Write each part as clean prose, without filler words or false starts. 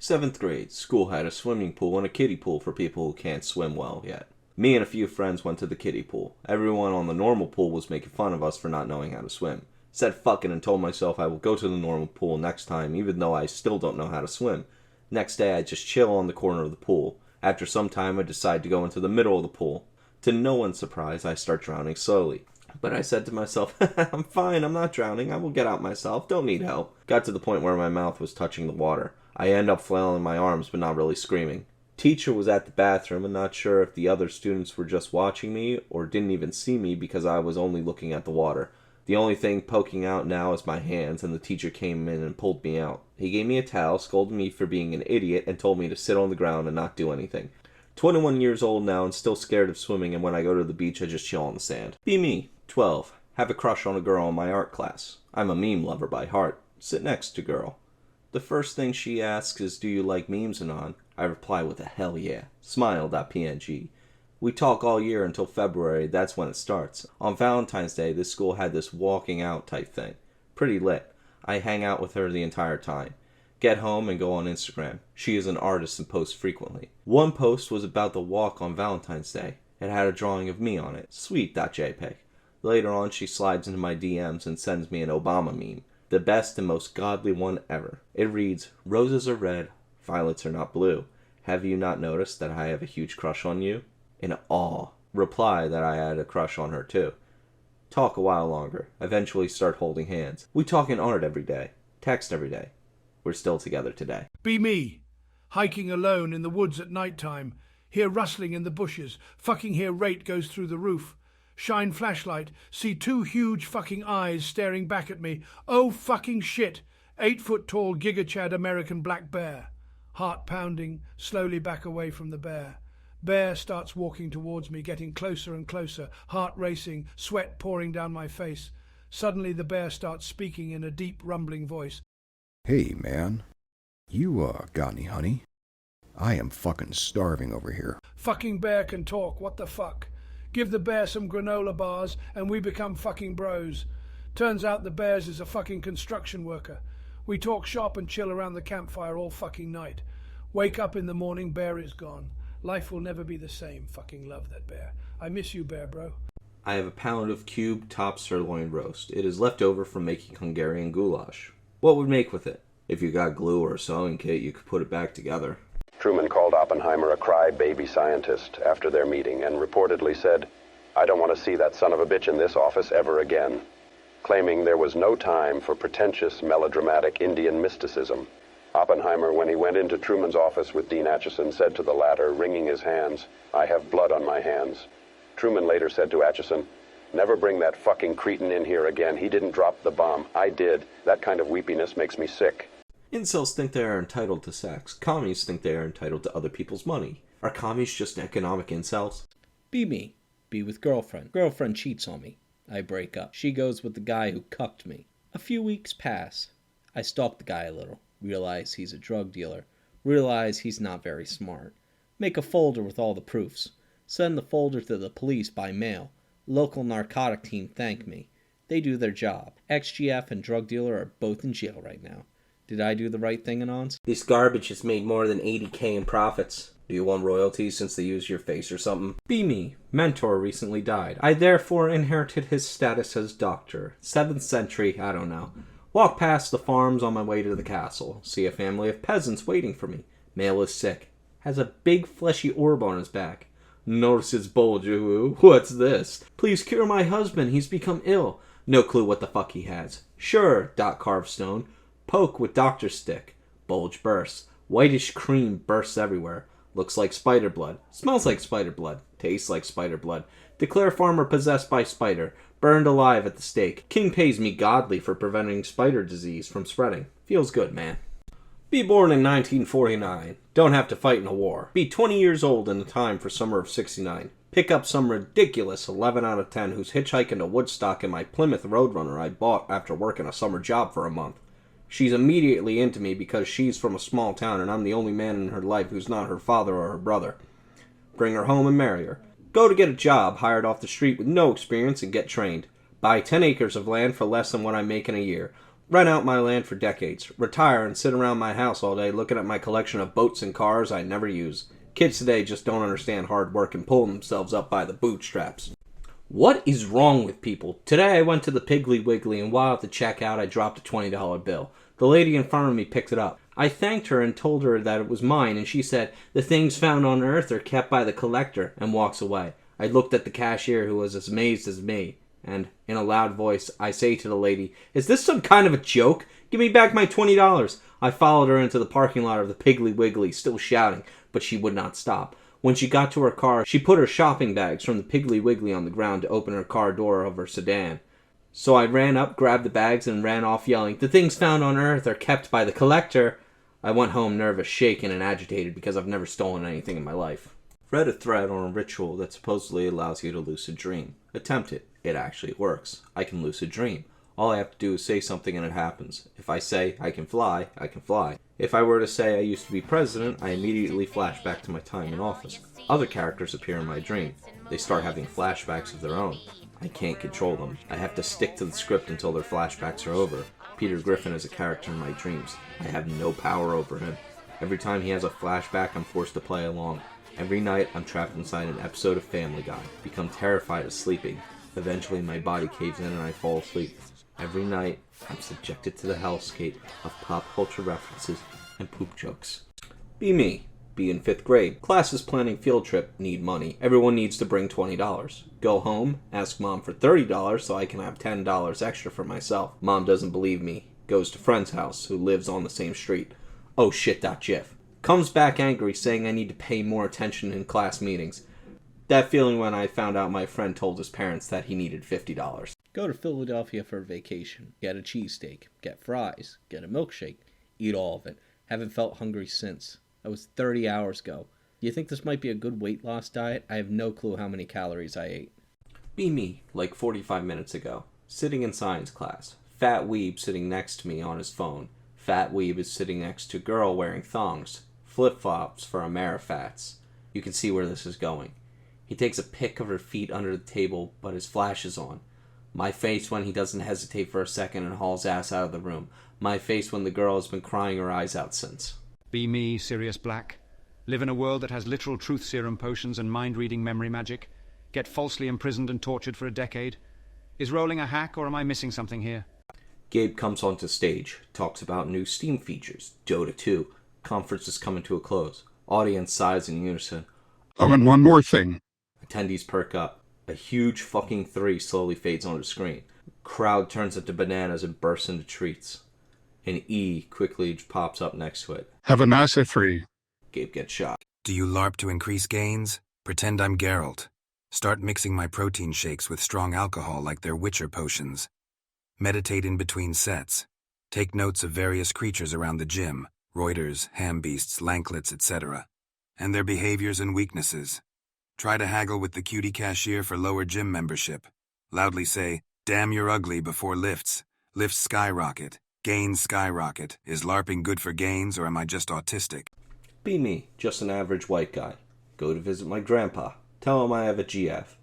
7th grade, school had a swimming pool and a kiddie pool for people who can't swim well yet. Me and a few friends went to the kiddie pool. Everyone on the normal pool was making fun of us for not knowing how to swim. Said fucking and told myself I will go to the normal pool next time even though I still don't know how to swim. Next day I just chill on the corner of the pool. After some time I decide to go into the middle of the pool. To no one's surprise, I start drowning slowly. But I said to myself, I'm fine, I'm not drowning, I will get out myself, don't need help. Got to the point where my mouth was touching the water. I end up flailing my arms but not really screaming. Teacher was at the bathroom and not sure if the other students were just watching me or didn't even see me because I was only looking at the water. The only thing poking out now is my hands, and the teacher came in and pulled me out. He gave me a towel, scolded me for being an idiot, and told me to sit on the ground and not do anything. 21 years old now and still scared of swimming, and when I go to the beach I just chill on the sand. Be me. 12. Have a crush on a girl in my art class. I'm a meme lover by heart. Sit next to girl. The first thing she asks is, do you like memes, Anon? I reply with a hell yeah. Smile.png. We talk all year until February, that's when it starts. On Valentine's Day, this school had this walking out type thing. Pretty lit. I hang out with her the entire time. Get home and go on Instagram. She is an artist and posts frequently. One post was about the walk on Valentine's Day. It had a drawing of me on it. Sweet.jpg. Later on, she slides into my DMs and sends me an Obama meme. The best and most godly one ever. It reads, roses are red, violets are not blue. Have you not noticed that I have a huge crush on you? In awe. Reply that I had a crush on her too. Talk a while longer. Eventually start holding hands. We talk in art every day. Text every day. We're still together today. Be me. Hiking alone in the woods at night time. Hear rustling in the bushes. Fucking hear rate goes through the roof. Shine flashlight. See two huge fucking eyes staring back at me. Oh fucking shit. 8-foot tall Giga Chad American black bear. Heart pounding. Slowly back away from the bear. Bear starts walking towards me, getting closer and closer, heart racing, sweat pouring down my face. Suddenly the bear starts speaking in a deep, rumbling voice. Hey, man. You, got any honey? I am fucking starving over here. Fucking bear can talk, what the fuck? Give the bear some granola bars and we become fucking bros. Turns out the bear is a fucking construction worker. We talk shop and chill around the campfire all fucking night. Wake up in the morning, bear is gone. Life will never be the same. Fucking love that bear. I miss you, bear bro. I have a pound of cube top sirloin roast. It is left over from making Hungarian goulash. What would make with it? If you got glue or a sewing kit, you could put it back together. Truman called Oppenheimer a cry-baby scientist after their meeting and reportedly said, I don't want to see that son of a bitch in this office ever again, claiming there was no time for pretentious, melodramatic Indian mysticism. Oppenheimer, when he went into Truman's office with Dean Acheson, said to the latter, wringing his hands, I have blood on my hands. Truman later said to Acheson, never bring that fucking cretin in here again. He didn't drop the bomb. I did. That kind of weepiness makes me sick. Incels think they are entitled to sex. Commies think they are entitled to other people's money. Are commies just economic incels? Be me. Be with girlfriend. Girlfriend cheats on me. I break up. She goes with the guy who cucked me. A few weeks pass. I stalk the guy a little. Realize he's a drug dealer. Realize he's not very smart. Make a folder with all the proofs. Send the folder to the police by mail. Local narcotic team thank me. They do their job. XGF and drug dealer are both in jail right now. Did I do the right thing, Anons? This garbage has made more than $80K in profits. Do you want royalties since they use your face or something? Be me. Mentor recently died. I therefore inherited his status as doctor. 7th century, I don't know. Walk past the farms on my way to the castle. See a family of peasants waiting for me. Male is sick. Has a big fleshy orb on his back. Notice his bulge. Ooh, what's this? Please cure my husband. He's become ill. No clue what the fuck he has. Sure. Carved stone. Poke with doctor stick. Bulge bursts. Whitish cream bursts everywhere. Looks like spider blood. Smells like spider blood. Tastes like spider blood. Declare farmer possessed by spider. Burned alive at the stake. King pays me godly for preventing spider disease from spreading. Feels good, man. Be born in 1949. Don't have to fight in a war. Be 20 years old in the time for summer of 69. Pick up some ridiculous 11 out of 10 who's hitchhiking to Woodstock in my Plymouth Roadrunner I bought after working a summer job for a month. She's immediately into me because she's from a small town and I'm the only man in her life who's not her father or her brother. Bring her home and marry her. Go to get a job hired off the street with no experience and get trained. Buy 10 acres of land for less than what I make in a year. Rent out my land for decades. Retire and sit around my house all day looking at my collection of boats and cars I never use. Kids today just don't understand hard work and pull themselves up by the bootstraps. What is wrong with people? Today I went to the Piggly Wiggly and while at the checkout I dropped a $20 bill. The lady in front of me picked it up. I thanked her and told her that it was mine and she said, "The things found on Earth are kept by the collector," and walks away. I looked at the cashier who was as amazed as me and, in a loud voice, I say to the lady, "Is this some kind of a joke? Give me back my $20. I followed her into the parking lot of the Piggly Wiggly, still shouting, but she would not stop. When she got to her car, she put her shopping bags from the Piggly Wiggly on the ground to open her car door of her sedan. So I ran up, grabbed the bags, and ran off yelling, "The things found on Earth are kept by the collector." I went home nervous, shaken, and agitated because I've never stolen anything in my life. Read a thread on a ritual that supposedly allows you to lucid dream. Attempt it. It actually works. I can lucid dream. All I have to do is say something and it happens. If I say I can fly, I can fly. If I were to say I used to be president, I immediately flash back to my time in office. Other characters appear in my dream. They start having flashbacks of their own. I can't control them. I have to stick to the script until their flashbacks are over. Peter Griffin is a character in my dreams. I have no power over him. Every time he has a flashback, I'm forced to play along. Every night, I'm trapped inside an episode of Family Guy, become terrified of sleeping. Eventually, my body caves in and I fall asleep. Every night, I'm subjected to the hellscape of pop culture references and poop jokes. Be me. Be in 5th grade. Class is planning field trip. Need money. Everyone needs to bring $20. Go home. Ask mom for $30 so I can have $10 extra for myself. Mom doesn't believe me. Goes to friend's house who lives on the same street. Oh shit.gif. Comes back angry saying I need to pay more attention in class meetings. That feeling when I found out my friend told his parents that he needed $50. Go to Philadelphia for a vacation. Get a cheesesteak. Get fries. Get a milkshake. Eat all of it. Haven't felt hungry since. That was 30 hours ago. Do you think this might be a good weight loss diet? I have no clue how many calories I ate. Be me, like 45 minutes ago. Sitting in science class. Fat weeb sitting next to me on his phone. Fat weeb is sitting next to girl wearing thongs. Flip-flops for Amerifats. You can see where this is going. He takes a pic of her feet under the table, but his flash is on. My face when he doesn't hesitate for a second and hauls ass out of the room. My face when the girl has been crying her eyes out since. Be me, Sirius Black. Live in a world that has literal truth serum potions and mind-reading memory magic. Get falsely imprisoned and tortured for a decade. Is rolling a hack or am I missing something here? Gabe comes onto stage, talks about new Steam features, Dota 2. Conference is coming to a close. Audience sighs in unison. Oh, and one more thing. Attendees perk up. A huge fucking 3 slowly fades on the screen. Crowd turns into bananas and bursts into treats. An E quickly pops up next to it. Have a NASA 3. Gabe gets shot. Do you LARP to increase gains? Pretend I'm Geralt. Start mixing my protein shakes with strong alcohol like they're Witcher potions. Meditate in between sets. Take notes of various creatures around the gym. Reuters, ham-beasts, lanklets, etc. And their behaviors and weaknesses. Try to haggle with the cutie cashier for lower gym membership. Loudly say, "Damn, you're ugly," before lifts. Lifts skyrocket. Gains skyrocket. Is LARPing good for gains or am I just autistic? Be me, just an average white guy. Go to visit my grandpa. Tell him I have a GF.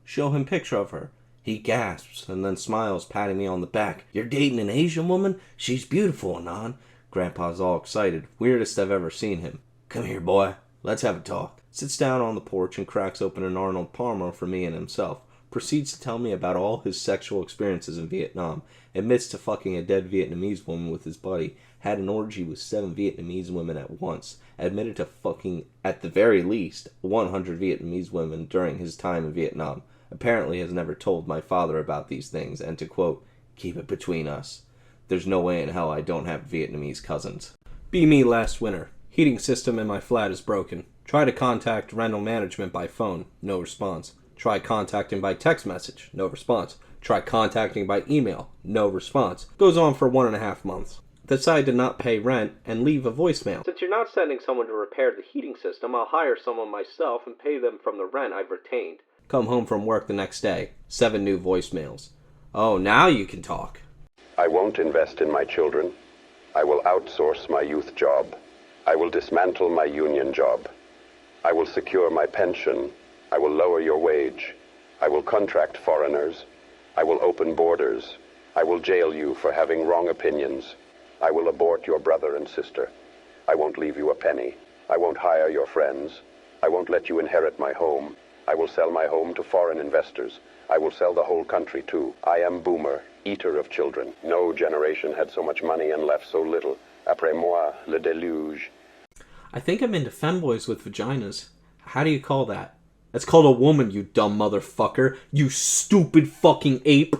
Show him picture of her. He gasps and then smiles, patting me on the back. "You're dating an Asian woman? She's beautiful, Anon." Grandpa's all excited. Weirdest I've ever seen him. "Come here, boy. Let's have a talk." Sits down on the porch and cracks open an Arnold Palmer for me and himself. Proceeds to tell me about all his sexual experiences in Vietnam. Admits to fucking a dead Vietnamese woman with his buddy. Had an orgy with 7 Vietnamese women at once. Admitted to fucking, at the very least, 100 Vietnamese women during his time in Vietnam. Apparently has never told my father about these things, and to quote, "Keep it between us. There's no way in hell I don't have Vietnamese cousins." Be me last winter. Heating system in my flat is broken. Try to contact rental management by phone. No response. Try contacting by text message. No response. Try contacting by email. No response. Goes on for 1.5 months. Decide to not pay rent and leave a voicemail. "Since you're not sending someone to repair the heating system, I'll hire someone myself and pay them from the rent I've retained." Come home from work the next day. 7 new voicemails. "Oh, now you can talk." I won't invest in my children. I will outsource my youth job. I will dismantle my union job. I will secure my pension. I will lower your wage. I will contract foreigners. I will open borders. I will jail you for having wrong opinions. I will abort your brother and sister. I won't leave you a penny. I won't hire your friends. I won't let you inherit my home. I will sell my home to foreign investors. I will sell the whole country, too. I am Boomer, eater of children. No generation had so much money and left so little. Après moi, le déluge. I think I'm into femboys with vaginas. How do you call that? That's called a woman, you dumb motherfucker. You stupid fucking ape.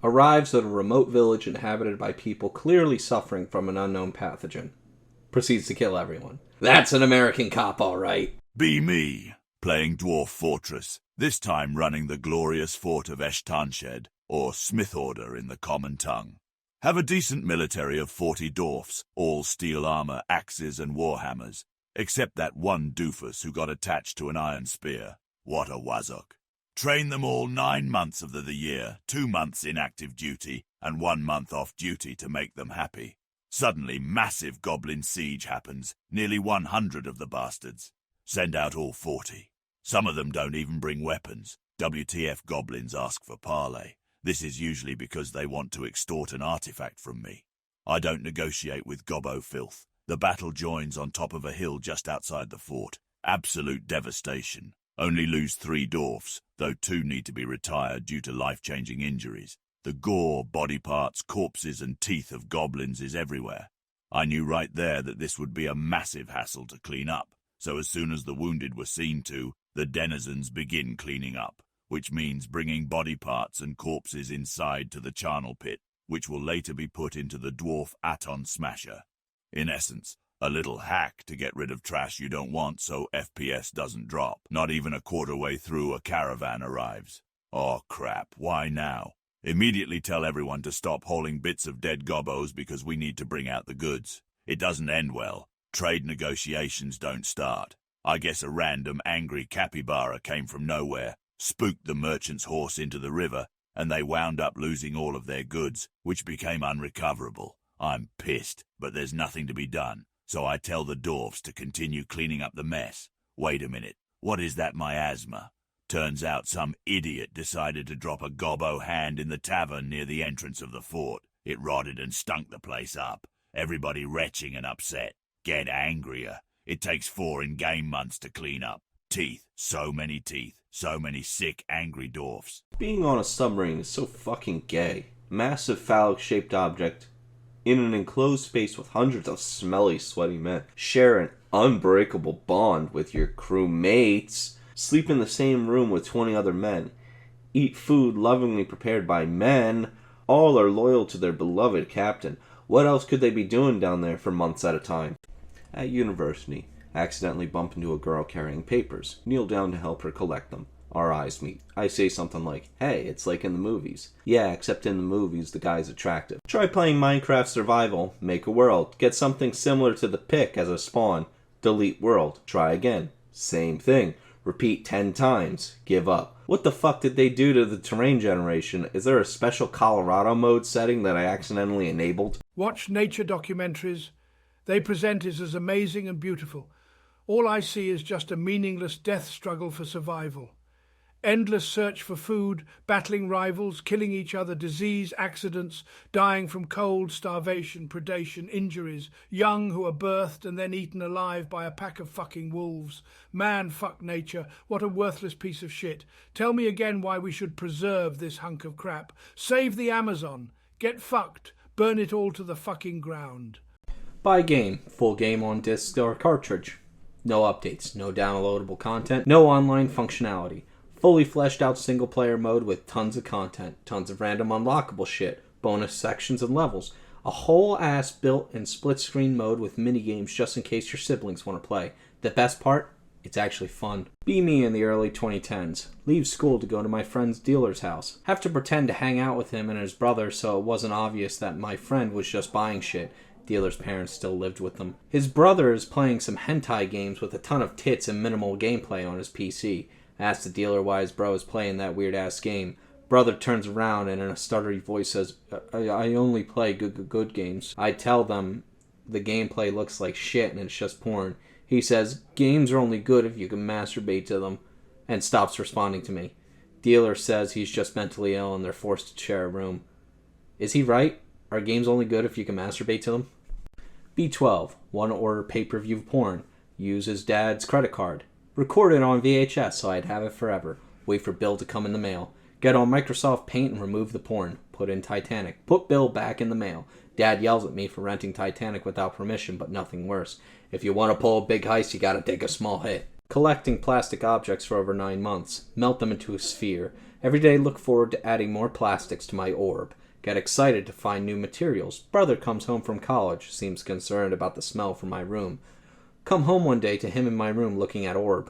Arrives at a remote village inhabited by people clearly suffering from an unknown pathogen. Proceeds to kill everyone. That's an American cop, all right. Be me, playing Dwarf Fortress, this time running the glorious fort of Eshtanshed, or Smith Order in the common tongue. Have a decent military of 40 dwarfs, all steel armor, axes, and warhammers, except that one doofus who got attached to an iron spear. What a wazzock. Train them all 9 months of the year, 2 months in active duty, and 1 month off duty to make them happy. Suddenly, massive goblin siege happens, nearly 100 of the bastards. Send out all 40. Some of them don't even bring weapons. WTF goblins ask for parley. This is usually because they want to extort an artifact from me. I don't negotiate with gobbo filth. The battle joins on top of a hill just outside the fort. Absolute devastation. Only lose 3 dwarfs, though 2 need to be retired due to life-changing injuries. The gore, body parts, corpses, and teeth of goblins is everywhere. I knew right there that this would be a massive hassle to clean up, so as soon as the wounded were seen to, the denizens begin cleaning up, which means bringing body parts and corpses inside to the charnel pit, which will later be put into the dwarf Aton Smasher. In essence, a little hack to get rid of trash you don't want so FPS doesn't drop. Not even a quarter way through a caravan arrives. Oh crap, why now? Immediately tell everyone to stop hauling bits of dead gobbos because we need to bring out the goods. It doesn't end well. Trade negotiations don't start. I guess a random angry capybara came from nowhere, spooked the merchant's horse into the river, and they wound up losing all of their goods, which became unrecoverable. I'm pissed, but there's nothing to be done, so I tell the dwarfs to continue cleaning up the mess. Wait a minute, what is that miasma? Turns out some idiot decided to drop a gobbo hand in the tavern near the entrance of the fort. It rotted and stunk the place up. Everybody retching and upset. Get angrier. It takes 4 in-game months to clean up. Teeth. So many sick, angry dwarfs. Being on a submarine is so fucking gay. Massive phallic-shaped object in an enclosed space with hundreds of smelly, sweaty men. Share an unbreakable bond with your crewmates. Sleep in the same room with 20 other men. Eat food lovingly prepared by men. All are loyal to their beloved captain. What else could they be doing down there for months at a time? At university, accidentally bump into a girl carrying papers. Kneel down to help her collect them. Our eyes meet. I say something like, hey, it's like in the movies. Yeah, except in the movies, the guy's attractive. Try playing Minecraft Survival. Make a world. Get something similar to the pick as a spawn. Delete world. Try again. Same thing. Repeat 10 times. Give up. What the fuck did they do to the terrain generation? Is there a special Colorado mode setting that I accidentally enabled? Watch nature documentaries. They present it as amazing and beautiful. All I see is just a meaningless death struggle for survival. Endless search for food, battling rivals, killing each other, disease, accidents, dying from cold, starvation, predation, injuries, young who are birthed and then eaten alive by a pack of fucking wolves. Man, fuck nature, what a worthless piece of shit. Tell me again why we should preserve this hunk of crap. Save the Amazon. Get fucked. Burn it all to the fucking ground. Buy game. Full game on disc or cartridge. No updates, no downloadable content, no online functionality. Fully fleshed out single player mode with tons of content, tons of random unlockable shit, bonus sections and levels. A whole ass built in split screen mode with minigames just in case your siblings want to play. The best part? It's actually fun. Be me in the early 2010s. Leave school to go to my friend's dealer's house. Have to pretend to hang out with him and his brother so it wasn't obvious that my friend was just buying shit. Dealer's parents still lived with them. His brother is playing some hentai games with a ton of tits and minimal gameplay on his PC. Ask the dealer why his bro is playing that weird-ass game. Brother turns around and in a stuttery voice says, I only play good games. I tell them the gameplay looks like shit and it's just porn. He says, games are only good if you can masturbate to them, and stops responding to me. Dealer says he's just mentally ill and they're forced to share a room. Is he right? Are games only good if you can masturbate to them? B12. Want to order pay-per-view porn. Use his dad's credit card. Record it on VHS so I'd have it forever. Wait for bill to come in the mail. Get on Microsoft Paint and remove the porn. Put in Titanic. Put bill back in the mail. Dad yells at me for renting Titanic without permission, but nothing worse. If you want to pull a big heist, you gotta take a small hit. Collecting plastic objects for over 9 months. Melt them into a sphere. Every day look forward to adding more plastics to my orb. Get excited to find new materials. Brother comes home from college. Seems concerned about the smell from my room. Come home one day to him in my room looking at orb.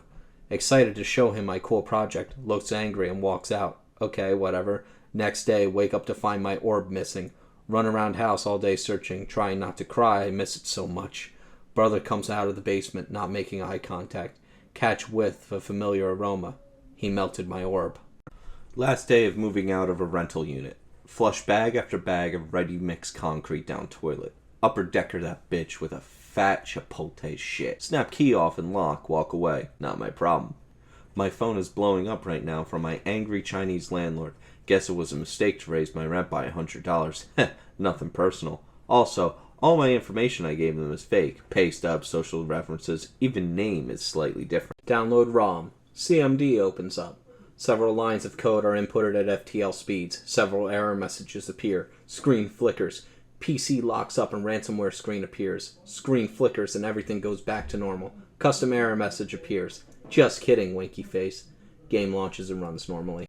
Excited to show him my cool project. Looks angry and walks out. Okay, whatever. Next day, wake up to find my orb missing. Run around house all day searching, trying not to cry. I miss it so much. Brother comes out of the basement, not making eye contact. Catch whiff of a familiar aroma. He melted my orb. Last day of moving out of a rental unit. Flush bag after bag of ready-mix concrete down toilet. Upper decker that bitch with a fat chipotle shit. Snap key off and lock, walk away. Not my problem. My phone is blowing up right now from my angry Chinese landlord. Guess it was a mistake to raise my rent by $100. Heh, nothing personal. Also, all my information I gave them is fake. Pay stubs, social references, even name is slightly different. Download ROM. CMD opens up. Several lines of code are inputted at FTL speeds. Several error messages appear. Screen flickers. PC locks up and ransomware screen appears. Screen flickers and everything goes back to normal. Custom error message appears. Just kidding, winky face. Game launches and runs normally.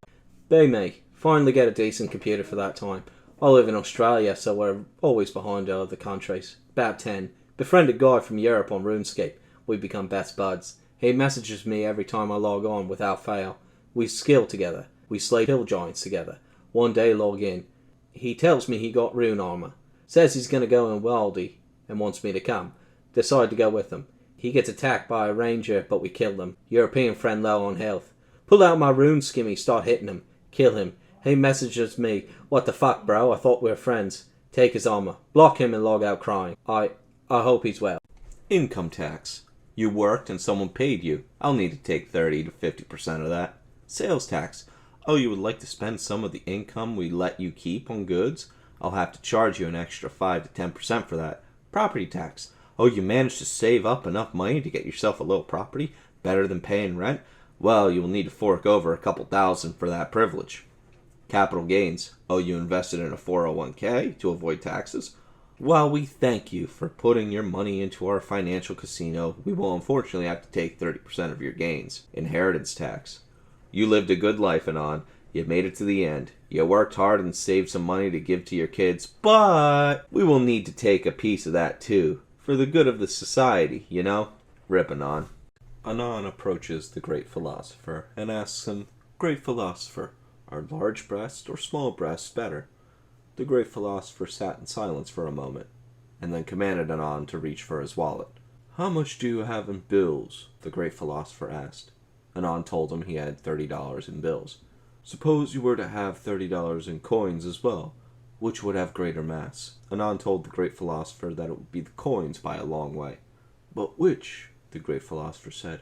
May. Finally get a decent computer for that time. I live in Australia, so we're always behind other countries. About 10. Befriend a guy from Europe on RuneScape. We become best buds. He messages me every time I log on without fail. We skill together. We slay hill giants together. One day log in. He tells me he got rune armor. Says he's going to go in Wildy and wants me to come. Decide to go with him. He gets attacked by a ranger, but we kill him. European friend low on health. Pull out my rune skimmy, start hitting him. Kill him. He messages me, what the fuck, bro? I thought we were friends. Take his armor. Block him and log out crying. I hope he's well. Income tax. You worked and someone paid you. I'll need to take 30 to 50% of that. Sales tax. Oh, you would like to spend some of the income we let you keep on goods? I'll have to charge you an extra 5 to 10% for that. Property tax. Oh, you managed to save up enough money to get yourself a little property? Better than paying rent? Well, you will need to fork over a couple thousand for that privilege. Capital gains. Oh, you invested in a 401k to avoid taxes? While we thank you for putting your money into our financial casino, we will unfortunately have to take 30% of your gains. Inheritance tax. You lived a good life, Anon. You made it to the end. You worked hard and saved some money to give to your kids, but we will need to take a piece of that too. For the good of the society, you know? Rip Anon. Anon approaches the great philosopher and asks him, Great philosopher, are large breasts or small breasts better? The great philosopher sat in silence for a moment, and then commanded Anon to reach for his wallet. How much do you have in bills? The great philosopher asked. Anon told him he had $30 in bills. Suppose you were to have $30 in coins as well. Which would have greater mass? Anon told the great philosopher that it would be the coins by a long way. But which, the great philosopher said,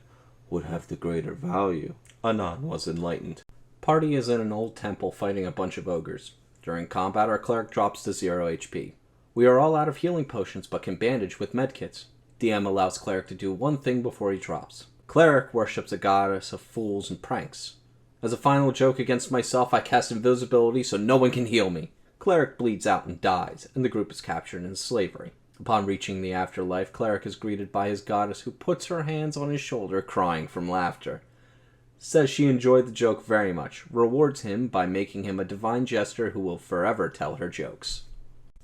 would have the greater value? Anon was enlightened. Party is in an old temple fighting a bunch of ogres. During combat, our cleric drops to 0 HP. We are all out of healing potions, but can bandage with medkits. DM allows cleric to do one thing before he drops. Cleric worships a goddess of fools and pranks. As a final joke against myself, I cast invisibility so no one can heal me. Cleric bleeds out and dies, and the group is captured in slavery. Upon reaching the afterlife, Cleric is greeted by his goddess, who puts her hands on his shoulder, crying from laughter. Says she enjoyed the joke very much, rewards him by making him a divine jester who will forever tell her jokes.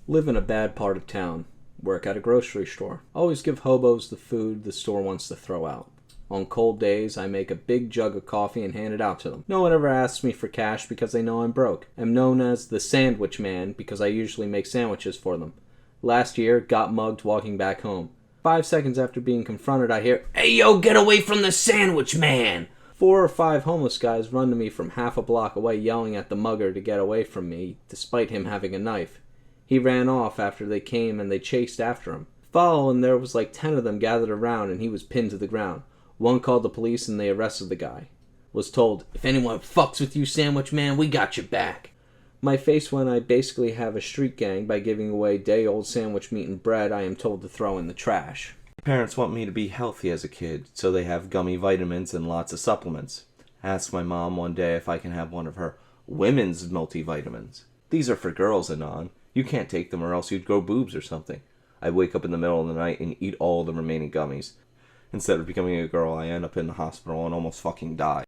Live in a bad part of town. Work at a grocery store. Always give hobos the food the store wants to throw out. On cold days, I make a big jug of coffee and hand it out to them. No one ever asks me for cash because they know I'm broke. I'm known as the Sandwich Man because I usually make sandwiches for them. Last year, got mugged walking back home. 5 seconds after being confronted, I hear, "Hey yo, get away from the Sandwich Man!" 4 or 5 homeless guys run to me from half a block away yelling at the mugger to get away from me, despite him having a knife. He ran off after they came and they chased after him. Follow, and there was like 10 of them gathered around and he was pinned to the ground. One called the police and they arrested the guy. Was told, "If anyone fucks with you, Sandwich Man, we got your back." My face when I basically have a street gang by giving away day-old sandwich meat and bread I am told to throw in the trash. Parents want me to be healthy as a kid, so they have gummy vitamins and lots of supplements. Ask my mom one day if I can have one of her women's multivitamins. These are for girls, Anon. You can't take them or else you'd grow boobs or something. I wake up in the middle of the night and eat all the remaining gummies. Instead of becoming a girl, I end up in the hospital and almost fucking die.